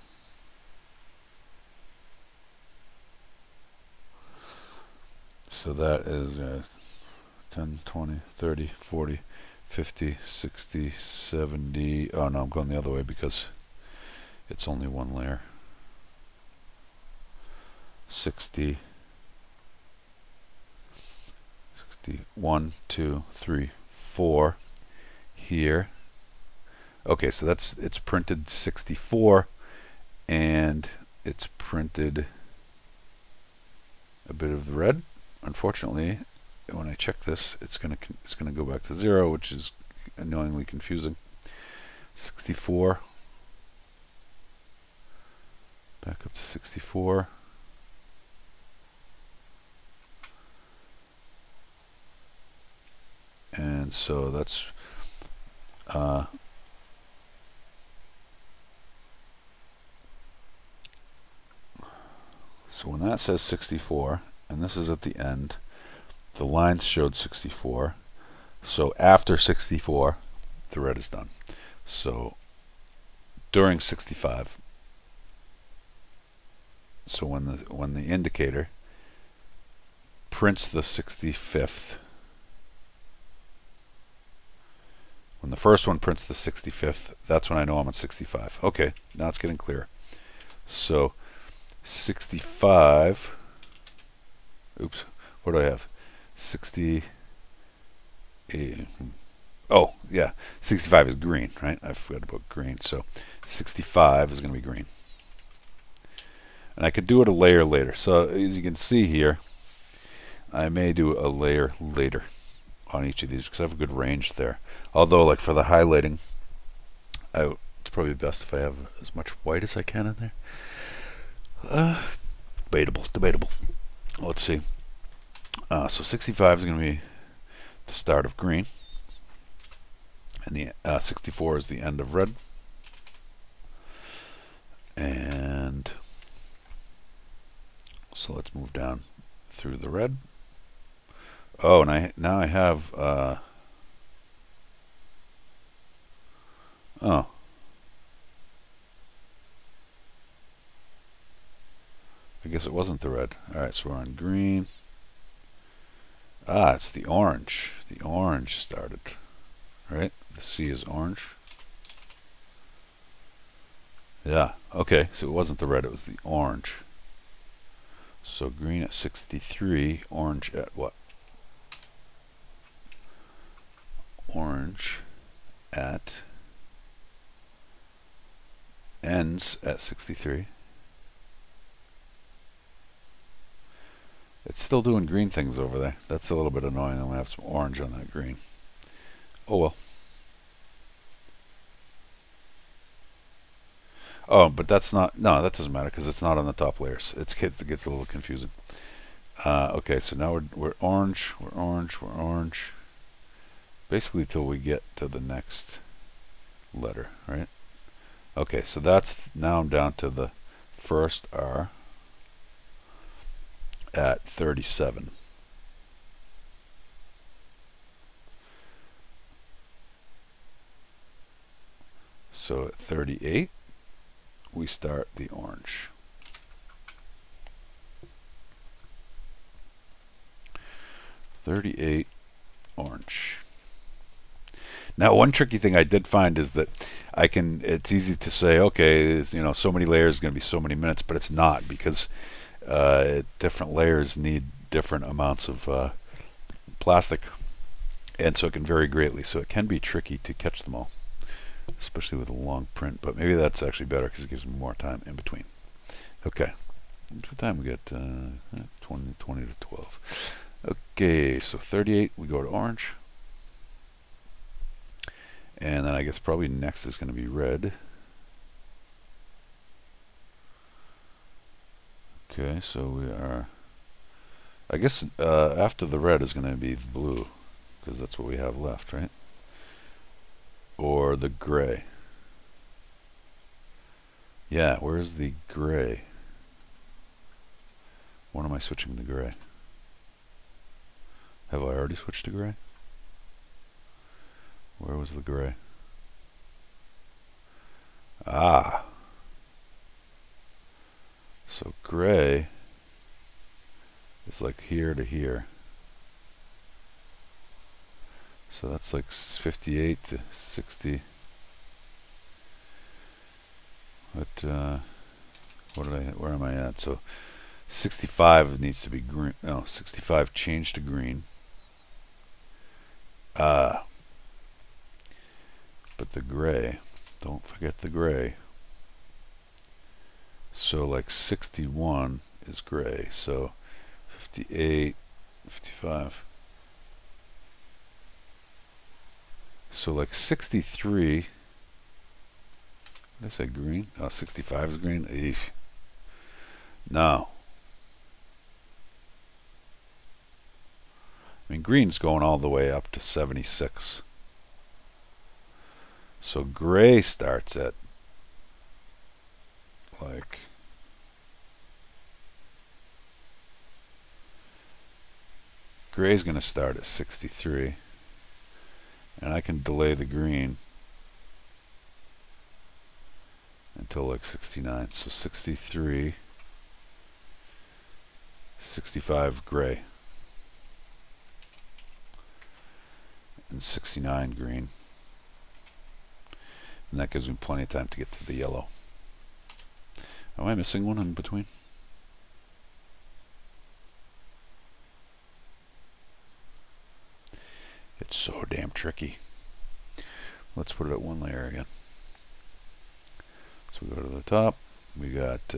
So that is 10, 20, 30, 40, 50, 60, 70. Oh no, I'm going the other way because it's only one layer. 60, 1, 2, 3, 4 here. Okay, so it's printed 64, and it's printed a bit of the red. Unfortunately, when I check this, it's gonna go back to 0, which is annoyingly confusing. 64, back up to 64. And so that's so when that says 64, and this is at the end, the lines showed 64. So after 64, the red is done. So during 65, so when the indicator prints the 65th, when the first one prints the 65th, that's when I know I'm at 65. Okay, now it's getting clearer. So 65, oops, what do I have? 60, oh yeah, 65 is green, right? I forgot about green. So 65 is going to be green. And I could do it a layer later. So as you can see here, I may do a layer later on each of these because I have a good range there. Although, like for the highlighting, it's probably best if I have as much white as I can in there. Debatable. Let's see. So 65 is going to be the start of green, and the 64 is the end of red. And so let's move down through the red. Oh, and now I have oh. I guess it wasn't the red. Alright, so we're on green. Ah, it's the orange. The orange started. Right? The C is orange. Yeah, okay, so it wasn't the red, it was the orange. So green at 63, orange at what? Orange at ends at 63. It's still doing green things over there. That's a little bit annoying. I'm going to have some orange on that green. Oh well. Oh, but that's not, no, that doesn't matter because it's not on the top layers. It gets a little confusing. Okay, so now we're orange, we're orange, we're orange. Basically till we get to the next letter, right? Okay, so that's, now I'm down to the first R at 37. So at 38, we start the orange. 38, orange. Now, one tricky thing I did find is that it's easy to say, okay, you know, so many layers is going to be so many minutes, but it's not, because different layers need different amounts of plastic, and so it can vary greatly. So it can be tricky to catch them all, especially with a long print, but maybe that's actually better because it gives me more time in between. Okay, what time we got? 20 to 12. Okay, so 38, we go to orange. And then I guess probably next is going to be red. Okay, so we are, I guess after the red is going to be blue, because that's what we have left, right? Or the gray. Yeah, where's the gray? When am I switching to gray? Have I already switched to gray? Where was the gray? Ah. So gray is like here to here. So that's like 58 to 60. But where am I at? So 65 needs to be green. No, 65 changed to green. But the gray, don't forget the gray. So like 61 is gray. So 58, 55. So like 63. Did I say green? Oh, 65 is green. Eesh. No. I mean, green's going all the way up to 76. So gray starts at like gray's going to start at 63, and I can delay the green until like 69. So 63, 65 gray, and 69 green. And that gives me plenty of time to get to the yellow. Am I missing one in between? It's so damn tricky. Let's put it at one layer again. So we go to the top. We got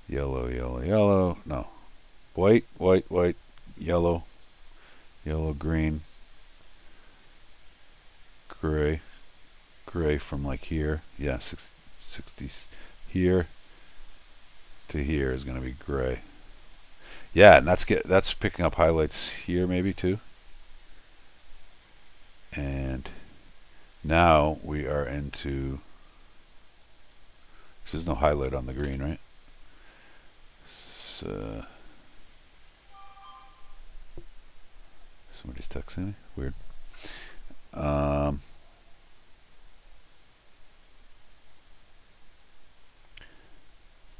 yellow, yellow, yellow. No. White, white, white, yellow, yellow, green, gray, gray from like here. Yeah, 60 here to here is going to be gray. Yeah, and that's picking up highlights here maybe too. And now we are into, there's no highlight on the green, right? So, somebody's texting me. Weird.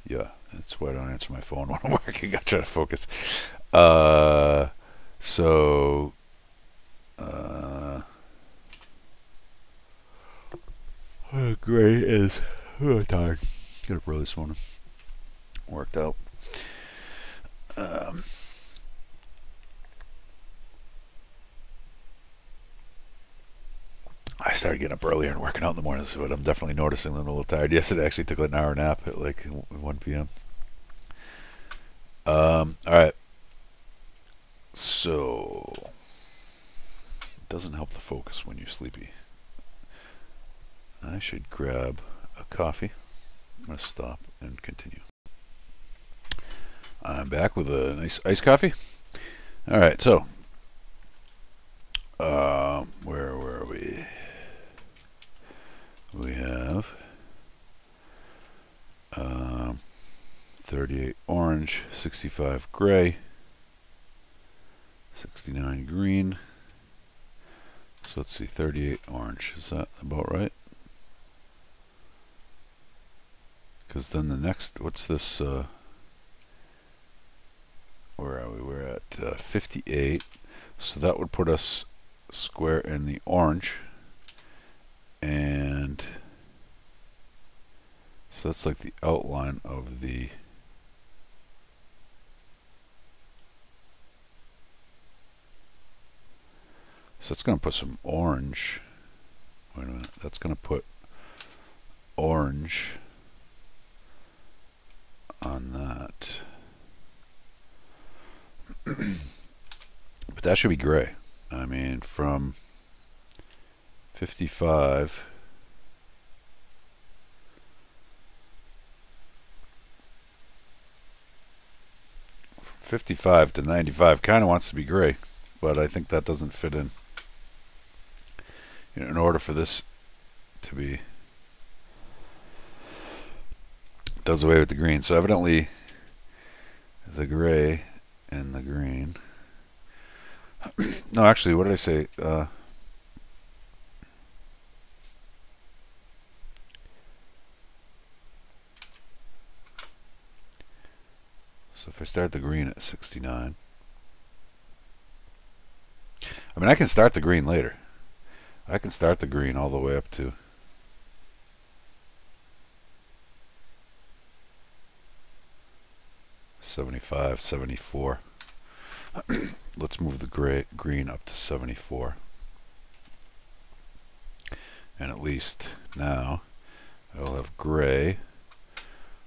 Yeah, that's why I don't answer my phone when I'm working. I try to focus. Gray is tired. Got up early this morning. Worked out. I started getting up earlier and working out in the mornings, but I'm definitely noticing that I'm a little tired. Yesterday I actually took an hour nap at like 1 p.m. Alright. So, it doesn't help the focus when you're sleepy. I should grab a coffee. I'm going to stop and continue. I'm back with a nice iced coffee. Alright, so, where were we? We have 38 orange, 65 gray, 69 green. So let's see, 38 orange. Is that about right? Because then the next, what's this? Where are we? We're at 58. So that would put us square in the orange. And so that's like the outline of the so it's going to put some orange. Wait a minute, that's going to put orange on that. But that should be gray. I mean, from 55 to 95 kind of wants to be gray, but I think that doesn't fit in. You know, in order for this to be, it does away with the green. So evidently the gray and the green no, actually, what did I say? So if I start the green at 69, I mean, I can start the green later. I can start the green all the way up to 75, 74. Let's move the green up to 74. And at least now I'll have gray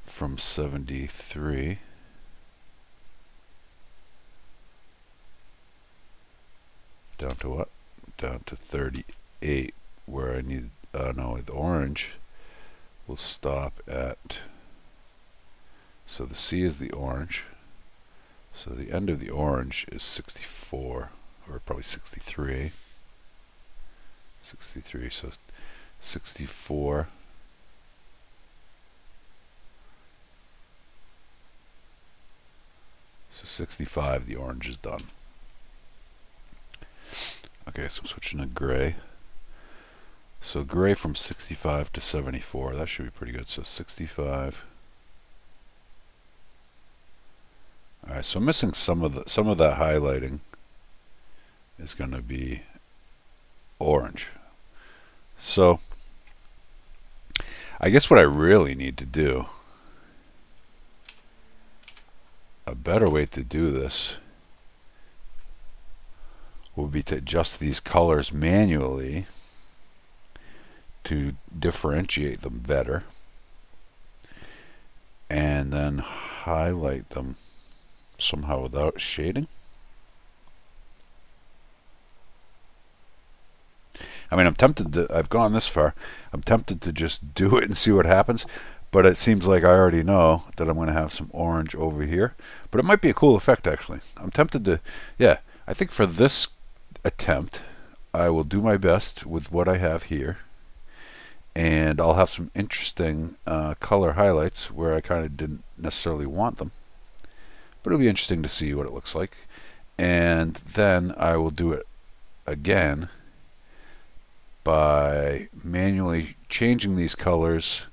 from 73 down to what? Down to 38, where I need, no, the orange will stop at, so the C is the orange, so the end of the orange is 64, or probably 63, so 64, so 65, the orange is done. Okay, so I'm switching to gray. So gray from 65 to 74, that should be pretty good. So 65. All right, so I'm missing some of that highlighting is going to be orange. So I guess what I really need to do, a better way to do this would be to adjust these colors manually to differentiate them better, and then highlight them somehow without shading. I mean, I'm tempted to, I've gone this far, I'm tempted to just do it and see what happens, but it seems like I already know that I'm going to have some orange over here. But it might be a cool effect, actually. I'm tempted to, yeah, I think for this attempt, I will do my best with what I have here. And I'll have some interesting color highlights where I kind of didn't necessarily want them. But it'll be interesting to see what it looks like. And then I will do it again by manually changing these colors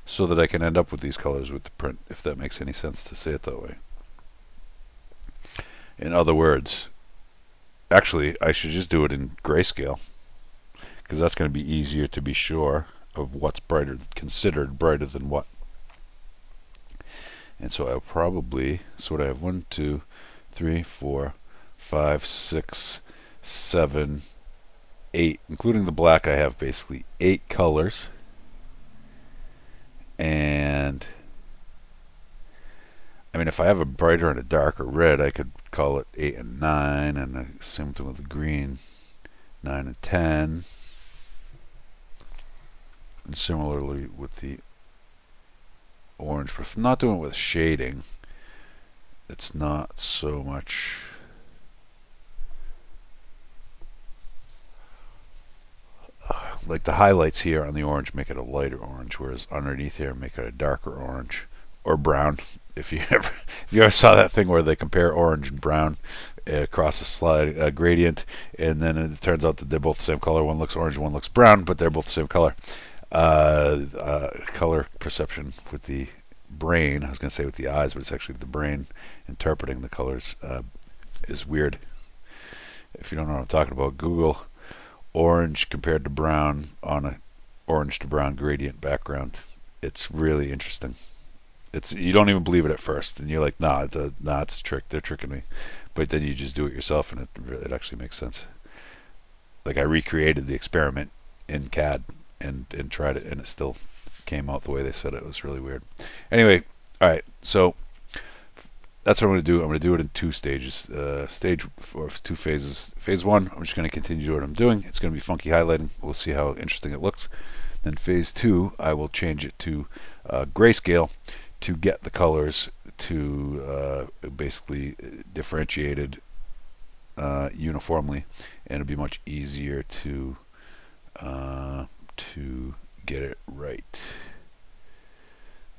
so that I can end up with these colors with the print, if that makes any sense to say it that way. In other words, actually, I should just do it in grayscale, because that's going to be easier to be sure of what's brighter, considered brighter than what. And so I'll probably, so what I have 1, 2, 3, 4, 5, 6, 7, 8, including the black. I have basically 8 colors. And I mean, if I have a brighter and a darker red, I could call it 8 and 9, and the same thing with the green, 9 and 10. And similarly with the orange. But if I'm not doing it with shading, it's not so much. Like the highlights here on the orange make it a lighter orange, whereas underneath here make it a darker orange or brown. If you ever saw that thing where they compare orange and brown across a slide gradient, and then it turns out that they're both the same color. One looks orange, one looks brown, but they're both the same color. Color perception with the brain. I was going to say with the eyes, but it's actually the brain interpreting the colors is weird. If you don't know what I'm talking about, Google orange compared to brown on a orange to brown gradient background. It's really interesting. It's, you don't even believe it at first, and you're like, nah, it's a trick. They're tricking me. But then you just do it yourself, and it actually makes sense. Like I recreated the experiment in CAD and tried it, and it still came out the way they said it. It was really weird. Anyway, all right, so that's what I'm going to do. I'm going to do it in 2 stages. Stage for 2 phases. Phase 1, I'm just going to continue to do what I'm doing. It's going to be funky highlighting. We'll see how interesting it looks. Then phase 2, I will change it to grayscale to get the colors to basically differentiated uniformly, and it'll be much easier to get it right.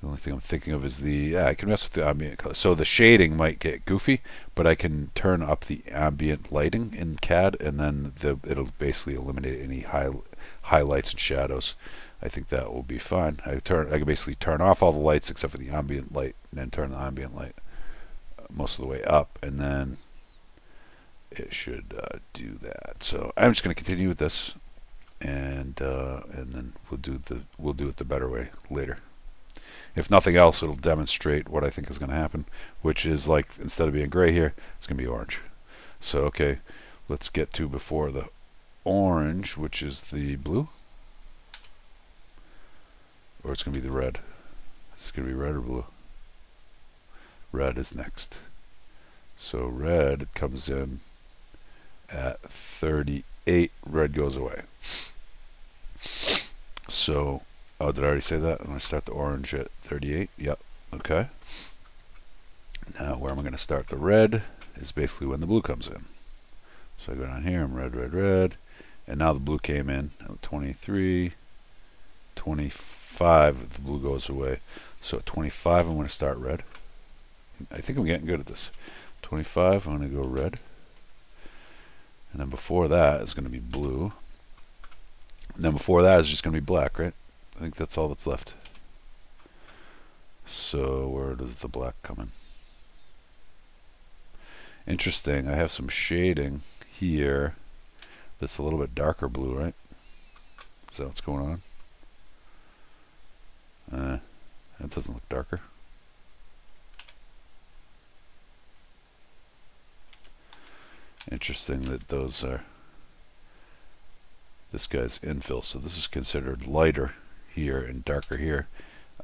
The only thing I'm thinking of is I can mess with the ambient color. So the shading might get goofy, but I can turn up the ambient lighting in CAD, and then it'll basically eliminate any highlights and shadows. I think that will be fine. I can basically turn off all the lights except for the ambient light, and then turn the ambient light most of the way up, and then it should do that. So I'm just going to continue with this, and then we'll do it the better way later. If nothing else, it'll demonstrate what I think is going to happen, which is, like, instead of being gray here, it's going to be orange. So okay, let's get to before the orange, which is the blue, or it's going to be the red. It's going to be red or blue. Red is next. So red, it comes in at 38. Red goes away. So, oh, did I already say that? I'm going to start the orange at 38. Yep. Okay. Now, where am I going to start the red is basically when the blue comes in. So I go down here, I'm red, red, red. And now the blue came in at 23, 25, the blue goes away. So at 25, I'm going to start red. I think I'm getting good at this. 25, I'm going to go red. And then before that is going to be blue. And then before that is just going to be black, right? I think that's all that's left. So where does the black come in? Interesting, I have some shading here that's a little bit darker blue, right? Is that what's going on? That doesn't look darker. Interesting that those are, this guy's infill, so this is considered lighter here and darker here.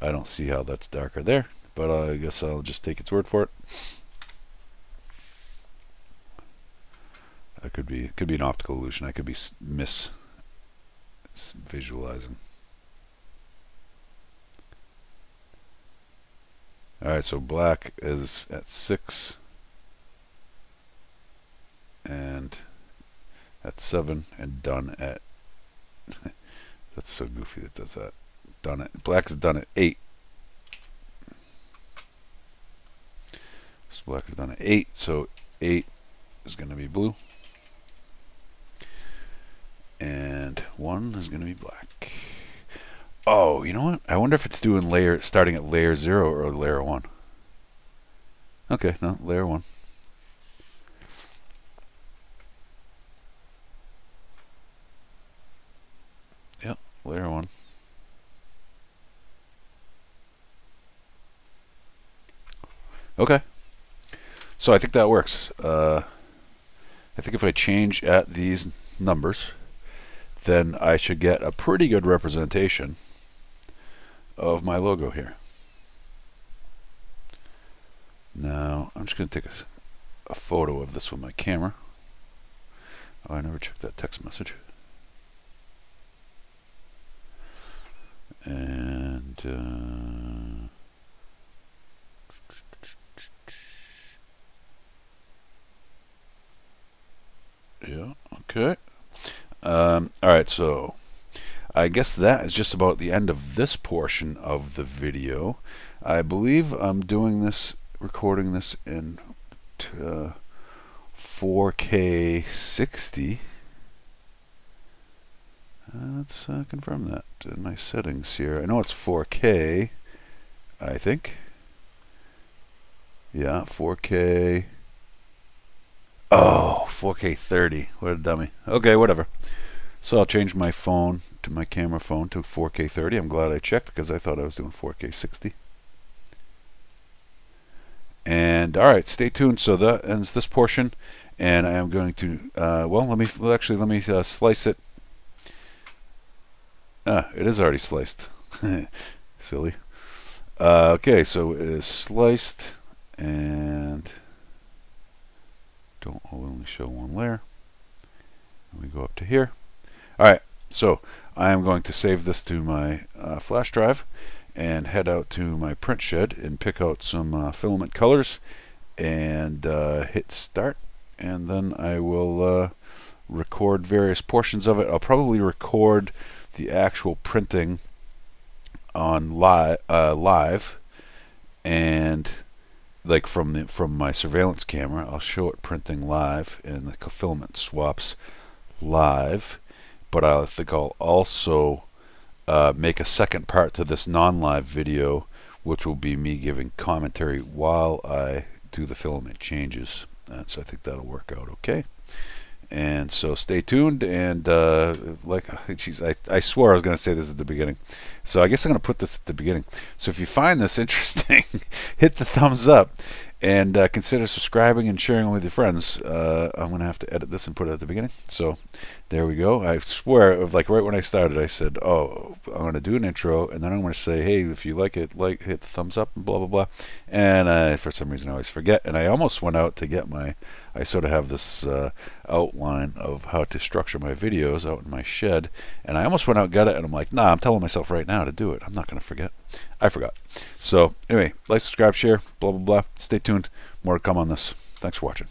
I don't see how that's darker there, but I guess I'll just take its word for it. It could be an optical illusion. I could be visualizing. Alright, so black is at 6 and at 7 and done at that's so goofy that does that. Done at black is done at 8. So black is done at 8, so 8 is going to be blue. And 1 is going to be black. Oh, you know what? I wonder if it's doing starting at layer 0 or layer 1. Okay, no, layer 1. Yep, layer 1. Okay. So I think that works. I think if I change at these numbers, then I should get a pretty good representation of my logo here. Now, I'm just going to take a photo of this with my camera. Oh, I never checked that text message. And yeah, okay. Alright, so I guess that is just about the end of this portion of the video. I believe I'm doing this, recording this in 4K 60. Let's confirm that in my settings here. I know it's 4K, I think. Yeah, 4K. Oh, 4K 30. What a dummy. Okay, whatever. So I'll change my phone to my camera phone to 4K 30. I'm glad I checked because I thought I was doing 4K 60. And all right, stay tuned. So that ends this portion, and I am going to well, let me slice it. It is already sliced. Silly. Okay, so it is sliced, and don't only show one layer. And we go up to here. All right, so I am going to save this to my flash drive and head out to my print shed and pick out some filament colors and hit start, and then I will record various portions of it. I'll probably record the actual printing on live, and like from my surveillance camera, I'll show it printing live and the filament swaps live. But I think I'll also make a second part to this non-live video, which will be me giving commentary while I do the filament changes. And so I think that'll work out okay. And so stay tuned, and I swore I was going to say this at the beginning, so I guess I'm going to put this at the beginning. So if you find this interesting, hit the thumbs up, and consider subscribing and sharing it with your friends. I'm going to have to edit this and put it at the beginning. So there we go. I swear, like right when I started, I said, oh, I'm going to do an intro, and then I'm going to say, hey, if you like it, hit the thumbs up, and blah, blah, blah. And for some reason, I always forget. And I almost went out to get I sort of have this outline of how to structure my videos out in my shed. And I almost went out and got it, and I'm like, nah, I'm telling myself right now to do it. I'm not going to forget. I forgot. So anyway, like, subscribe, share, blah, blah, blah. Stay tuned. More to come on this. Thanks for watching.